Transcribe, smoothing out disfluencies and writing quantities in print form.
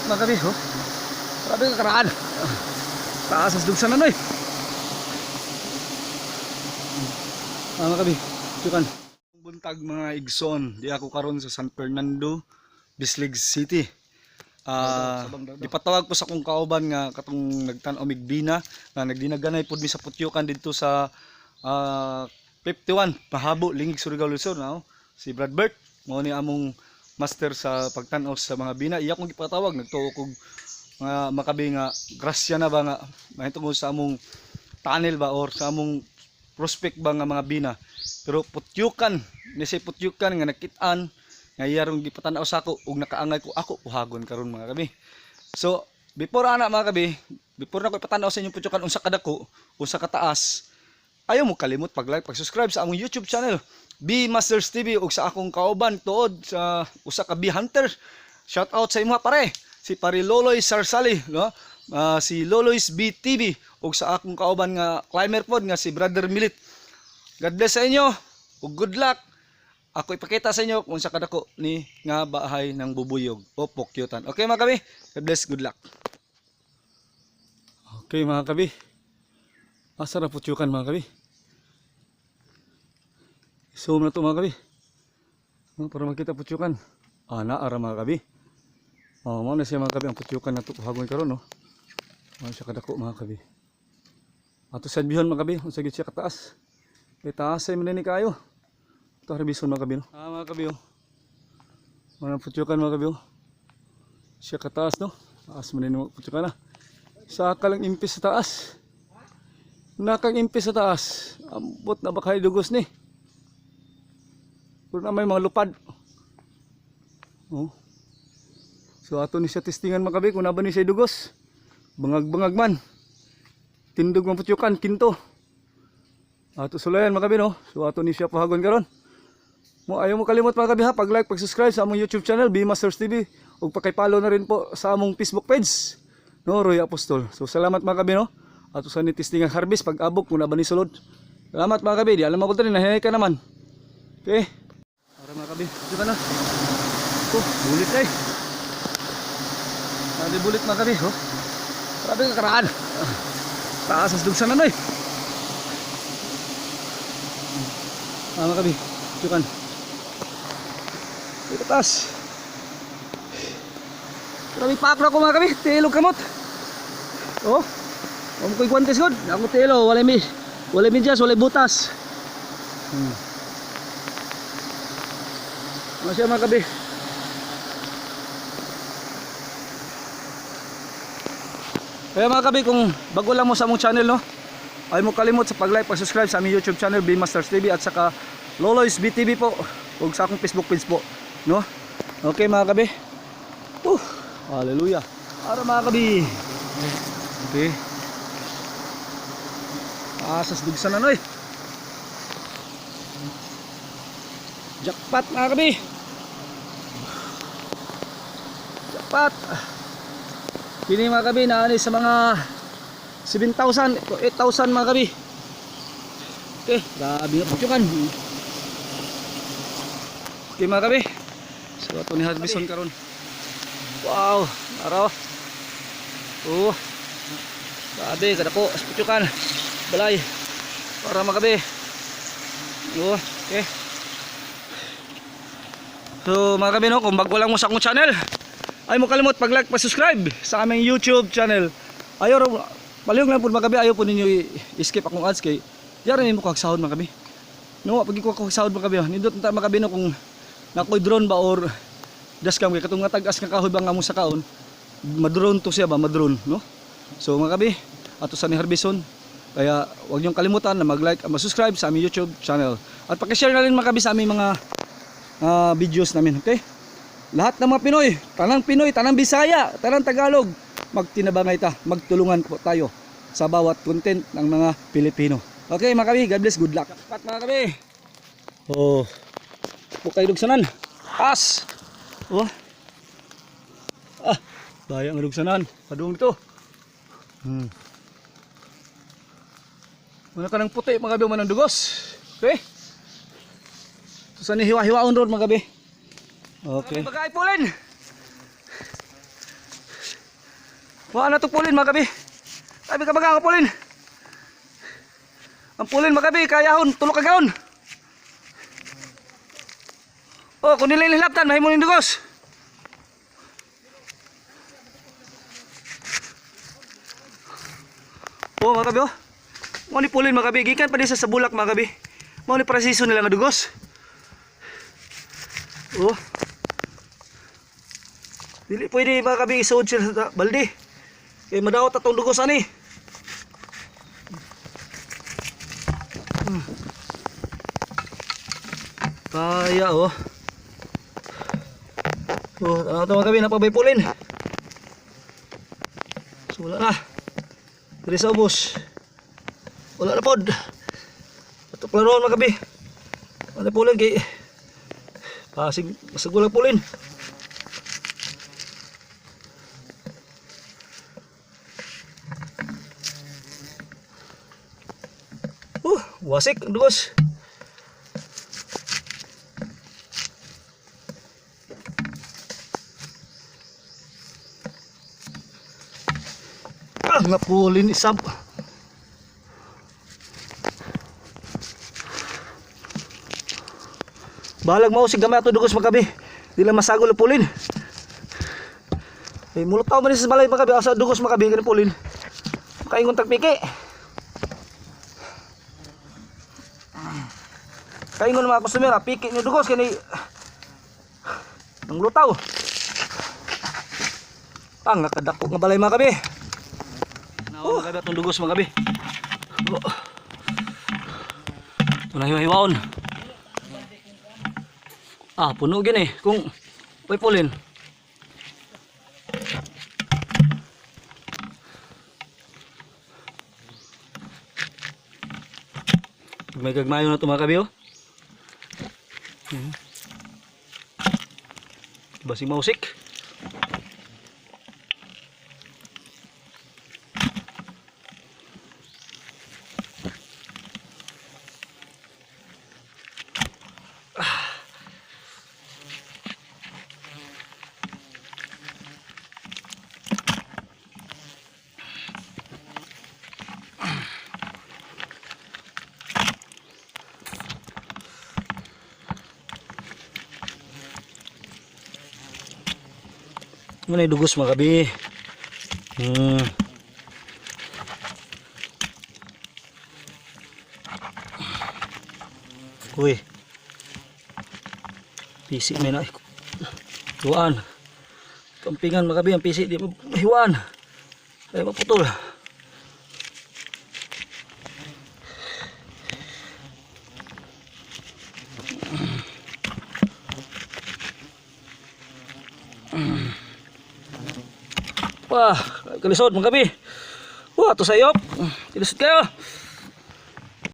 mga kabi, oh. Grabe ka karaan. Taas as dugsan na noy. Mga kabi, tukan. Buntag mga igsoon, di ako karon sa San Fernando, Bislig City. Gipatawag po sa akong kauban nga katong nagtan-aw migbina na nagdinaganay pud mi sa putyukan didto sa 51 Pahabo, Lingig, Surigao, Luzon, no? Si Brad Bert mao ni among master sa pagtan-aw sa mga bina. Iya kong gipatawag nagtuo kog nga makabi nga grasya na ba nga mahitungod sa among tunnel ba or sa among prospect ba nga mga bina. Pero putyukan ni say putyukan nga nakit-an nga iyarong gipatanaw sa ako ug nakaangay ko ako uhagon karon mga kabi. So before ana mga kabi, before na ko ipatanaw sa inyong putyukan unsa kadako, unsa kataas, ayaw mo kalimot pag-like, pag-subscribe sa among YouTube channel B Masters TV ug sa akong kauban tuod sa usa ka bee hunter. Shout out sa imo pare, si pare Loloy Sarsali, no? Si Loloy's Bee TV ug sa akong kauban nga climber pod nga si Brother Milit. God bless sa inyo ug good luck. Ako ipakita sa inyo kung sa kadako ni nga bahay ng bubuyog o pokyutan. Okay mga kabi, God bless, good luck. Okay mga kabi, asa na putyukan mga kabi. Zoom na to mga kabi, para makita putyukan. Naara mga kabi. Mao na siya mga kabi ang putyukan na to hagon karon, no. Mao siya kadako mga kabi. Ato sa bihon mga kabi, unsa gid siya kataas. Taas ay manini kayo. Ito harbison mga kabi, no? Mga kabi, oh. Mga putyukan mga kabi, oh. Siya kataas, no? Taas mo na yung putyukan na. Saka lang impis sa taas. Nakang impis sa taas. Ambot na baka dugos ni. Puro na may mga lupad. Oh. So ato ni siya testingan mga kabi kung naba ni siya dugos. Bangag-bangag man. Tindog mga putyukan, kinto. Ato sulayan mga kabi, no? So ato ni siya pahagon karon. Ayaw mo kalimot mga kabi ha, pag-like, pag-subscribe sa among YouTube channel, B Masters TV. Ug pakipollow na rin po sa among Facebook page, no, Roy Apostol. So salamat mga kabi, no. Ato sa ni testingan harvest pag-abok muna ba ni sulod. Salamat mga kabi, di alam mo ko rin, nahinay ka naman. Okay. Para mga kabi, ito ka na. Bulit ay. Nadi bulit mga kabi, oh. Grabe ka karaan. Taas as dugsan na noy. Mga kabi, ito kan. Ito taas. Grabe pakra ko mga kabi, tilog kamot. Oh. Ko'y guantes god. Ako tilo, walay medyas, walay butas. Masya mga kabi. Kaya mga kabi, kung bago lang mo sa among channel, no, ay mo kalimot sa pag-like, pag-subscribe sa aming YouTube channel B Masters TV at saka Loloy's Bee TV po ug sa akong Facebook page po, no? Okay mga kabi. Hallelujah. Ara mga kabi. Okay. Asas dugsan na noy. Jackpot mga kabi. Jackpot. Kini mga kabi na ani sa mga 7,000 to 8,000 mga kabi. Okay, grabe na putyukan. Okay mga kabi. So ato ni harbison karon. Wow, araw. Grabe kadako as putyukan. Balay. Para mga kabi. Okay. So mga kabi, no, kung bago lang mo sa akong channel, ay mo kalimot pag-like, pag-subscribe sa aming YouTube channel. Ayaw palihog lang po mga kabi, ayaw po ninyo i-skip akong ads kay yaran mo kagsahod mga kabi. No, pag iko kagsahod mga kabi, nindot ta mga kabi, no, kung nakoy drone ba or dashcam kay katong nga tag-as nga kahoy ba nga mo sa kaon, madrone to siya ba, madrone, no? So mga kabi, ato sa ni harbison. Kaya huwag niyong kalimutan na mag-like at mag-subscribe sa aming YouTube channel. At paki-share na rin mga kabi sa aming mga videos namin, okay? Lahat ng mga Pinoy, tanang Bisaya, tanang Tagalog, magtinabangay ta, magtulungan po tayo sa bawat content ng mga Pilipino. Okay mga kabi, God bless, good luck. Dapat mga kabi. Bukay dugsanan. As. Bayang dugsanan. Padung dito. Mana ka ng puti mga kabi, manang dugos. Okay? So saan hiwa-hiwaon ron mga kabi. Okay. Bagay pulin. Wala na to pulin mga kabi. Sabi ka baga pulin. Ang pulin mga kabi, kayahon, tulok kagahon. Oh, kung nila hilaptan, mahimo ning dugos. Oh mga kabi oh. Mo ni pulin mga kabi, gikan pa di sa bulak mga kabi. Mo ni presiso nila nga dugos. Oh. Dili pwede mga kabi isuod sila sa balde. Kaya madaot atong dugos ani. Kaya oh. Oh, ito mga kabi napabay pulin. So wala na. Diri sa ubos. Wala na pod. Ato klaron mga kabi. Wala pulin kay pasig masagulang pulin. Wasik ang dugos. Nga pulin isab. Balag mausig gamay ato dugos mga kabi. Di lang masagol ang pulin. Eh mulutaw man sa balay mga kabi, asa dugos mga kabi kanang pulin. Makaingon tag piki. Kaingon mga customer, piki nyo dugos kani nang lutaw. Ang nakadako nga balay mga kabi. Oh, mga kabi atong dugos mga kabi. Oh. Ito na hiwa-hiwaon. Ah, puno gini kung may pulin. May gagmayo na ito mga kabi oh. Basi mausik. Muna yung dugos mga kabi. Uy. Pisi may na. Hiwaan. Kampingan mga kabi. Ang pisi di mahiwaan. Ay maputol. Wah, kalisod mga kabi. Wah, ito sayop. Kilisod kayo.